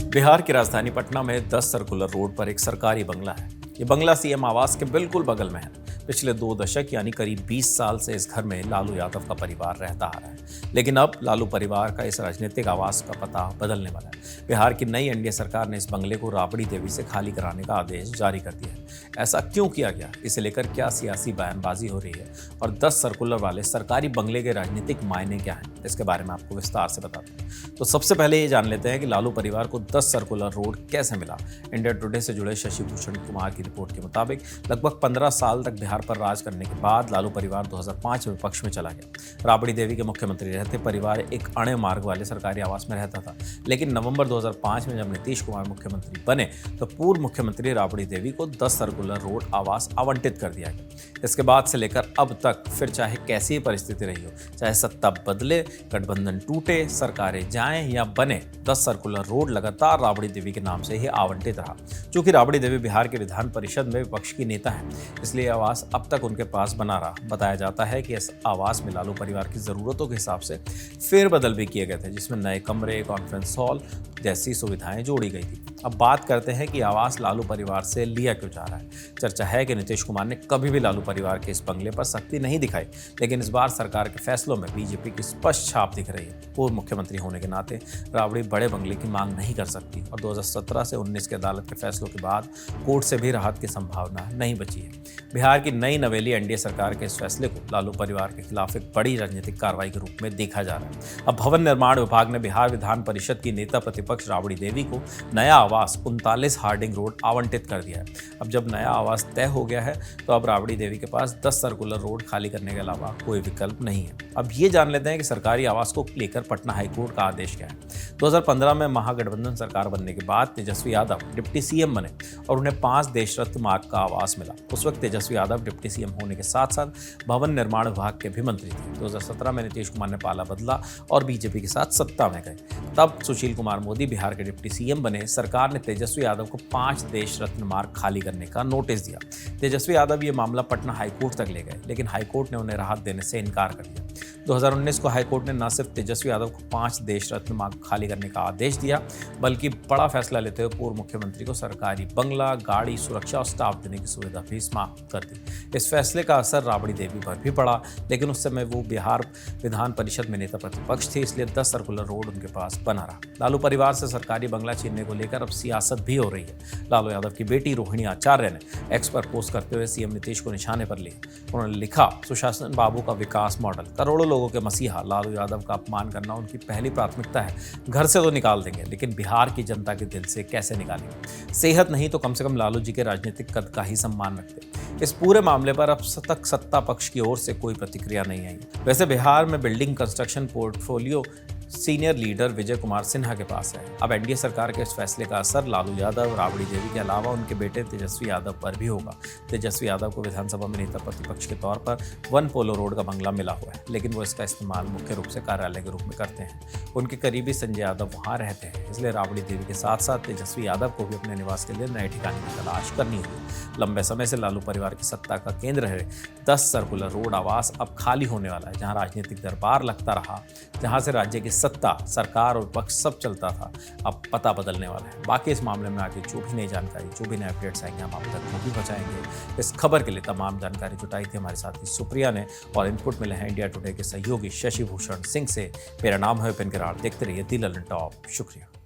बिहार की राजधानी पटना में 10 सर्कुलर रोड पर एक सरकारी बंगला है। ये बंगला सीएम आवास के बिल्कुल बगल में है। पिछले 2 दशक यानी करीब 20 साल से इस घर में लालू यादव का परिवार रहता आ रहा है। लेकिन अब लालू परिवार का इस राजनीतिक आवास का पता बदलने वाला है। बिहार की नई एनडीए सरकार ने इस बंगले को राबड़ी देवी से खाली कराने का आदेश जारी कर दिया है। ऐसा क्यों किया गया, इसे लेकर क्या सियासी बयानबाजी हो रही है और 10 सर्कुलर वाले सरकारी बंगले के राजनीतिक मायने क्या हैं, इसके बारे में आपको विस्तार से बताते हैं। तो सबसे पहले ये जान लेते हैं कि लालू परिवार को 10 सर्कुलर रोड कैसे मिला। इंडिया टुडे से जुड़े शशि भूषण कुमार की रिपोर्ट के मुताबिक लगभग 15 साल तक बिहार पर राज करने के बाद लालू परिवार 2005 में विपक्ष में चला गया। राबड़ी देवी के मुख्यमंत्री रहते परिवार एक अणे मार्ग वाले सरकारी आवास में रहता था। लेकिन नवंबर 2005 में जब नीतीश कुमार मुख्यमंत्री बने तो पूर्व मुख्यमंत्री राबड़ी देवी को 10 सर्कुलर रोड आवास आवंटित कर दिया गया। इसके बाद से लेकर अब तक फिर चाहे कैसी परिस्थिति रही हो, चाहे सत्ता बदले, गठबंधन टूटे, सरकारें जाएं या बने, 10 सर्कुलर रोड लगातार राबड़ी देवी के नाम से ही आवंटित रहा। चूंकि राबड़ी देवी बिहार के विधान परिषद में विपक्ष की नेता है, इसलिए आवास अब तक उनके पास बना रहा। बताया जाता है कि इस आवास में लालू परिवार की जरूरतों के हिसाब से फेरबदल भी किए गए थे, जिसमें नए कमरे, कॉन्फ्रेंस हॉल जैसी सुविधाएं जोड़ी गई थी। अब बात करते हैं कि आवास लालू परिवार से लिया क्यों जा रहा है। चर्चा है कि नीतीश कुमार ने कभी भी लालू परिवार के इस बंगले पर सख्ती नहीं दिखाई, लेकिन इस बार सरकार के फैसलों में बीजेपी की स्पष्ट छाप दिख रही है। पूर्व मुख्यमंत्री होने के नाते राबड़ी बड़े बंगले की मांग नहीं कर सकती और 2017 से 19 के अदालत के फैसलों के बाद कोर्ट से भी राहत की संभावना नहीं बची है। बिहार की नई नवेली एनडीए सरकार के इस फैसले को लालू परिवार के खिलाफ एक बड़ी राजनीतिक कार्रवाई के रूप में देखा जा रहा है। अब भवन निर्माण विभाग ने बिहार विधान परिषद की नेता प्रतिपक्ष राबड़ी देवी को नया आवास 39 हार्डिंग रोड आवंटित कर दिया है। अब जब नया आवास तय हो गया है तो अब राबड़ी देवी के पास 10 सर्कुलर रोड खाली करने के अलावा कोई विकल्प नहीं है। अब ये जान लेते हैं कि सरकारी आवास को लेकर पटना हाईकोर्ट का आदेश क्या है। 2015 में महागठबंधन सरकार बनने के बाद तेजस्वी यादव डिप्टी सीएम बने और उन्हें 5 देश रत्न मार्ग का आवास मिला। उस वक्त तेजस्वी यादव डिप्टी सीएम होने के साथ साथ भवन निर्माण विभाग के भी मंत्री थे। 2017 में नीतीश कुमार ने पाला बदला और बीजेपी के साथ सत्ता में गए। तब सुशील कुमार मोदी बिहार के डिप्टी सीएम बने। सरकार ने तेजस्वी यादव को 5 देश रत्न मार्ग खाली करने का नोटिस दिया। तेजस्वी यादव ये मामला पटना हाईकोर्ट तक ले गए, लेकिन हाईकोर्ट ने उन्हें राहत देने से इनकार कर दिया। 2019 को हाईकोर्ट ने न सिर्फ तेजस्वी यादव को 5 देश रत्न मार्ग खाली करने का आदेश दिया, बल्कि बड़ा फैसला लेते हुए पूर्व मुख्यमंत्री को सरकारी बंगला, गाड़ी, सुरक्षा और स्टाफ देने की सुविधा भी समाप्त कर दी। इस फैसले का असर राबड़ी देवी पर भी पड़ा, लेकिन उस समय वो बिहार विधान परिषद में नेता प्रतिपक्ष थे, इसलिए 10 सर्कुलर रोड उनके पास बना रहा। लालू परिवार से सरकारी बंगला छीनने को लेकर अब सियासत भी हो रही है। लालू यादव की बेटी रोहिणी आचार्य ने एक्स पर पोस्ट करते हुए सीएम नीतीश को निशाने पर लिया। उन्होंने लिखा, सुशासन बाबू का विकास मॉडल, करोड़ों लोगों के मसीहा लालू यादव का अपमान करना उनकी पहली प्राथमिकता है। घर से तो निकाल देंगे, लेकिन बिहार की जनता के दिल से कैसे निकालेंगे। सेहत नहीं तो कम से कम लालू जी के राजनीतिक कद का ही सम्मान रखते। इस पूरे मामले पर अब तक सत्ता पक्ष की ओर से कोई प्रतिक्रिया नहीं आई। वैसे बिहार में building construction portfolio senior leader Vijay Kumar Sinha के पास है। अब एनडीए सरकार के इस फैसले का असर लालू यादव, राबड़ी देवी के अलावा उनके बेटे तेजस्वी यादव पर भी होगा। तेजस्वी यादव को विधानसभा में नेता प्रतिपक्ष के तौर पर 1 पोलो रोड का बंगला मिला हुआ है, लेकिन वो इसका इस्तेमाल मुख्य रूप से कार्यालय के रूप में करते हैं। उनके करीबी संजय यादव वहाँ रहते हैं, इसलिए राबड़ी देवी के साथ साथ तेजस्वी यादव को भी अपने निवास के लिए नए ठिकाने की तलाश करनी होगी। लंबे समय से लालू परिवार की सत्ता का केंद्र है 10 सर्कुलर रोड आवास अब खाली होने वाला है। जहाँ राजनीतिक दरबार लगता रहा, जहाँ से राज्य की सत्ता, सरकार और पक्ष सब चलता था, अब पता बदलने वाला है। बाकी इस मामले में आगे जो भी नई जानकारी, जो भी नए अपडेट्स आएंगे, हम आप तक वो भी पहुंचाएंगे। इस खबर के लिए तमाम जानकारी जुटाई थी हमारे साथी सुप्रिया ने और इनपुट मिले हैं इंडिया टुडे के सहयोगी शशि भूषण सिंह से। मेरा नाम है विपिन किराड़। देखते रहिए दी ललन टॉप। शुक्रिया।